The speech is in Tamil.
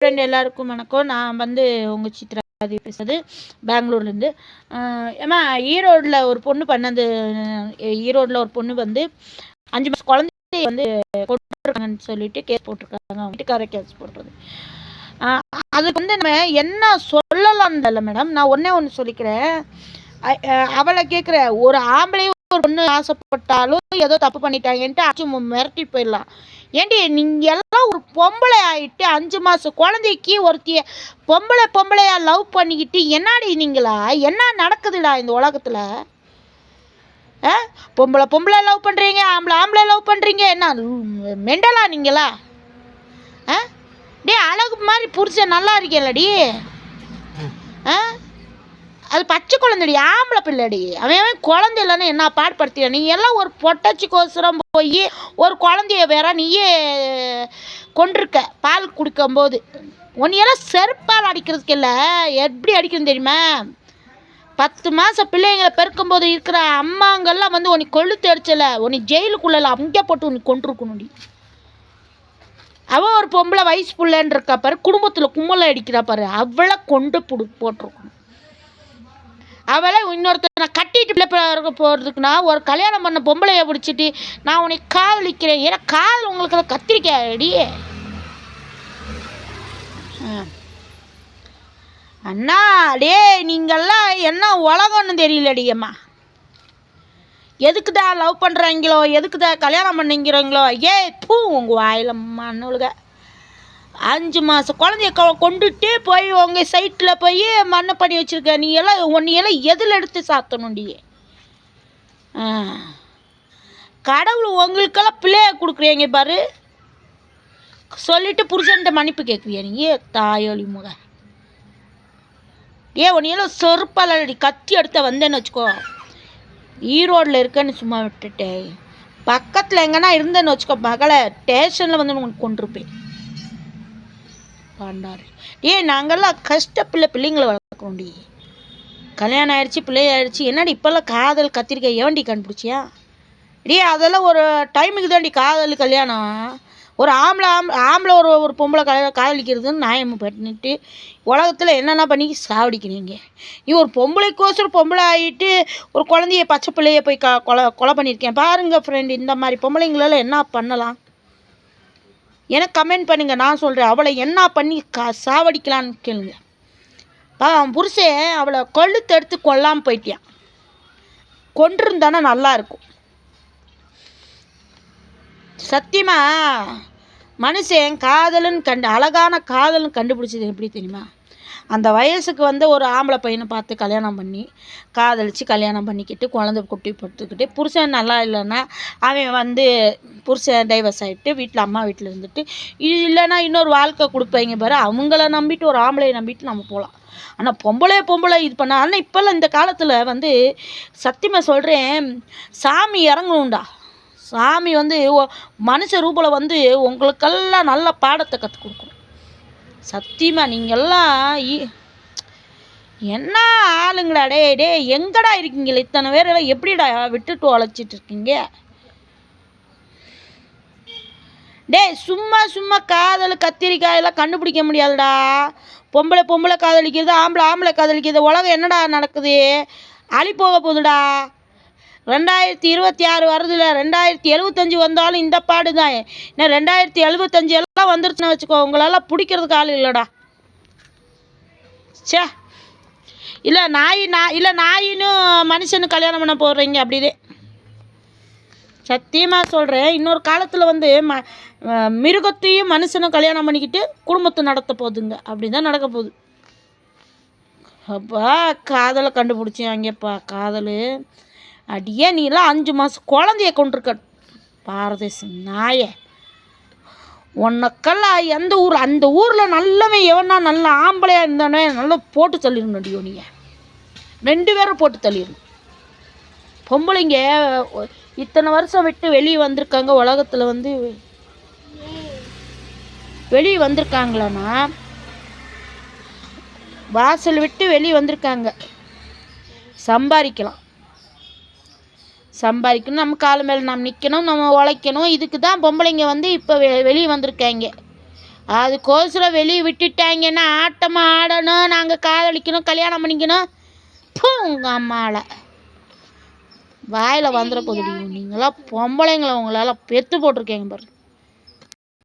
ஃப்ரெண்ட் எல்லாருக்கும் வணக்கம். நான் வந்து உங்கள் சித்ராதி பேசுறது பெங்களூர்லேருந்து. ஏமா ஈரோடில் ஒரு பொண்ணு பண்ணது, ஈரோடில் ஒரு பொண்ணு வந்து 5 மாதம் குழந்தைய வந்து கொண்டுருக்காங்கன்னு சொல்லிட்டு கேஸ் போட்டிருக்காங்க. அவங்க வீட்டுக்கார கேஸ் போடுறது. அதுக்கு வந்து நம்ம என்ன சொல்லலாம்னு இல்லை மேடம். நான் ஒன்று சொல்லிக்கிறேன். அவளை கேட்குற ஒரு ஆம்பளையும் ஒரு பொண்ணு ஆசைப்பட்டாலும் ஏதோ தப்பு பண்ணிட்டாங்கன்ட்டு அச்சு மிரட்டி போயிடலாம். ஏண்டி நீங்கள் எல்லாம் ஒரு பொம்பளை ஆகிட்டு 5 மாதம் குழந்தைக்கு ஒருத்திய பொம்பளையா லவ் பண்ணிக்கிட்டு என்னாடி நீங்களா? என்ன நடக்குதுடா இந்த உலகத்தில்? பொம்பளை லவ் பண்ணுறீங்க, ஆம்பளை லவ் பண்ணுறீங்க. என்ன மெண்டலா நீங்களா? டே அழகு மாதிரி புருஷன் நல்லா இருக்கேன்லடி. அது பச்சை குழந்தைடி, ஆம்பளை பிள்ளைடி. அவன் குழந்தை இல்லைன்னு என்ன பாடுபடுத்தியா? நீ எல்லாம் ஒரு பொட்டச்சிக்கோசரம் போய் ஒரு குழந்தைய வேற நீயே கொண்டிருக்க. பால் குடிக்கும்போது உன்னையெல்லாம் செருப்பால் அடிக்கிறதுக்கு இல்லை, எப்படி அடிக்கணும் தெரியுமா? 10 மாதம் பிள்ளைங்களை பெருக்கும்போது இருக்கிற அம்மாங்கெல்லாம் வந்து உன்னை கொளுத்து அடிச்சல, உன்னை ஜெயிலுக்குள்ள அங்கே போட்டு உன்னை கொண்டிருக்கணும்டி. அவள் ஒரு பொம்பளை வயசு பிள்ளைன்னு இருக்கா பாரு, குடும்பத்தில் கும்மலை அடிக்கிறா பாரு, அவளை கொண்டு போட்டிருக்கணும். அவளை இன்னொருத்தர் நான் கட்டிட்டு பிள்ளை போகிறதுக்குன்னா ஒரு கல்யாணம் பண்ண பொம்பளையை பிடிச்சிட்டு நான் உன்னை காதலிக்கிறேன். ஏன்னா காதல் உங்களுக்கு கத்திரிக்காடி. அண்ணா டே நீங்கள்லாம் என்ன உலகம்னு தெரியலடி அம்மா. எதுக்குதான் லவ் பண்ணுறாங்களோ, எதுக்குதான் கல்யாணம் பண்ணிங்கிறீங்களோ? பூ உங்கள் வாயில் மண்ணுழுக. 5 மாதம் குழந்தைய கொண்டுட்டு போய் உங்கள் சைட்டில் போய் மண்ணை பண்ணி வச்சுருக்க. நீ எல்லாம் உன்னையெல்லாம் எதில் எடுத்து சாத்தணும்டி? கடவுள் உங்களுக்கெல்லாம் பிள்ளைய கொடுக்குறீங்க பாரு. சொல்லிட்டு புருஷன்ட்ட மன்னிப்பு கேட்குறியா நீ? தாயோலி முக. உன்னையெல்லாம் சொருப்பாலடி கத்தி எடுத்த வந்தேன்னு வச்சுக்கோ. ஈரோடில் இருக்கேன்னு சும்மா விட்டுட்டேன். பக்கத்தில் எங்கன்னா இருந்தேன்னு வச்சுக்கோ, மகளை ஸ்டேஷனில் வந்து உனக்கு கொண்டிருப்பேன். பாண்டாரு நாங்கள்லாம் பிள்ளைங்களை வளர்க்குறோண்டி. கல்யாணம் ஆயிடுச்சு, பிள்ளையாயிடுச்சு. என்னடி இப்போல்லாம் காதல் கத்திரிக்காய் ஏவண்டி கண்டுபிடிச்சியா? அதெல்லாம் ஒரு டைமுக்கு தாண்டி காதல் கல்யாணம். ஒரு ஆம்பளை ஒரு பொம்பளை காதலிக்கிறதுன்னு நியாயம் பண்ணிட்டு உலகத்தில் என்னென்ன பண்ணி சாவடிக்கிறீங்க. நீ ஒரு பொம்பளைக்கோசரம் பொம்பளை ஆகிட்டு ஒரு குழந்தைய பச்சை பிள்ளைய போய் கொலை பண்ணியிருக்கேன் பாருங்கள் ஃப்ரெண்ட். இந்த மாதிரி பொம்பளைங்களால என்ன பண்ணலாம்? எனக்கு கமெண்ட் பண்ணுங்கள், நான் சொல்கிறேன். அவளை என்ன பண்ணி சாவடிக்கலான்னு கேளுங்க. அவன் புருஷன் அவளை கொழுத்து எடுத்து கொல்லாமல் போயிட்டான். கொண்டிருந்தானா நல்லா இருக்கும். சத்தியமா மனுஷன் காதலுன்னு அழகான காதல்னு கண்டுபிடிச்சது எப்படி தெரியுமா? அந்த வயசுக்கு வந்து ஒரு ஆம்பளை பையனை பார்த்து கல்யாணம் பண்ணி காதலித்து கல்யாணம் பண்ணிக்கிட்டு குழந்தை குட்டி படுத்துக்கிட்டு புருஷன் நல்லா இல்லைன்னா அவன் வந்து புருஷன் டைவர்ஸ் ஆகிட்டு வீட்டில் அம்மா வீட்டில் இருந்துட்டு இது இல்லைன்னா இன்னொரு வாழ்க்கை கொடுப்பாங்க பாரு. அவங்கள நம்பிட்டு ஒரு ஆம்பளையை நம்பிட்டு நம்ம போகலாம். ஆனால் பொம்பளை இது பண்ண. ஆனால் இப்போல்லாம் இந்த காலத்தில் வந்து சத்தியமாக சொல்கிறேன், சாமி இறங்கணும்டா. சாமி வந்து மனுஷ ரூபில் வந்து உங்களுக்கெல்லாம் நல்ல பாடத்தை கற்றுக் கொடுக்கணும். சத்தியமாக நீங்கள்லாம் என்ன ஆளுங்களா? டே எங்கடா இருக்கீங்களே? இத்தனை பேர் எல்லாம் எப்படிடா விட்டுட்டு உழைச்சிட்டு இருக்கீங்க? சும்மா காதல் கத்திரிக்காயெல்லாம் கண்டுபிடிக்க முடியாதுடா. பொம்பளை காதலிக்கிறது, ஆம்பளை காதலிக்கிறது. உலகம் என்னடா நடக்குது? அழி போக போகுதுடா. 2026 வருதுல, 2075 வந்தாலும் இந்த பாடு தான். இன்னும் 2075 எல்லாம் வந்துருச்சுன்னு வச்சுக்கோ, உங்களெல்லாம் பிடிக்கிறதுக்கு ஆள் இல்லைடா. சே இல்லை நாயின்னு மனுஷனு கல்யாணம் பண்ண போடுறீங்க அப்படிதே. சத்தியமாக சொல்கிறேன், இன்னொரு காலத்தில் வந்து மிருகத்தையும் மனுஷனும் கல்யாணம் பண்ணிக்கிட்டு குடும்பத்தை நடத்த போகுதுங்க. அப்படி தான் நடக்க போகுது. அப்பா காதலை கண்டுபிடிச்சாங்கப்பா. காதல் அடியே நீலாம் 5 மாதம் குழந்தைய கொண்டிருக்க பாரதேசம் நாயே. உனக்கெல்லாம் எந்த ஊர்? அந்த ஊரில் நல்லவன் எவனா நல்ல ஆம்பளையாக இருந்தானே நல்லா போட்டு தள்ளிடணுடியோ. நீங்கள் 2 பேரும் போட்டு தள்ளிடணும். பொம்பளைங்க இத்தனை வருஷம் விட்டு வெளியே வந்திருக்காங்க. உலகத்தில் வந்து வெளியே வந்திருக்காங்களான்னா வாசல் விட்டு வெளியே வந்திருக்காங்க. சம்பாதிக்கணும், நம்ம கால மேலே நம்ம நிற்கணும், நம்ம உழைக்கணும். இதுக்கு தான் பொம்பளைங்க வந்து இப்போ வெளியே வந்திருக்காங்க. அதுக்கோசரம் வெளியே விட்டுட்டாங்கன்னா ஆட்டமாக ஆடணும், நாங்கள் காதலிக்கணும், கல்யாணம் பண்ணிக்கணும். உங்கள் அம்மாவில் வாயில் வந்துட போதுடி. நீங்களாம் பொம்பளைங்களை உங்களால் பெற்று போட்டிருக்கேங்க பாரு.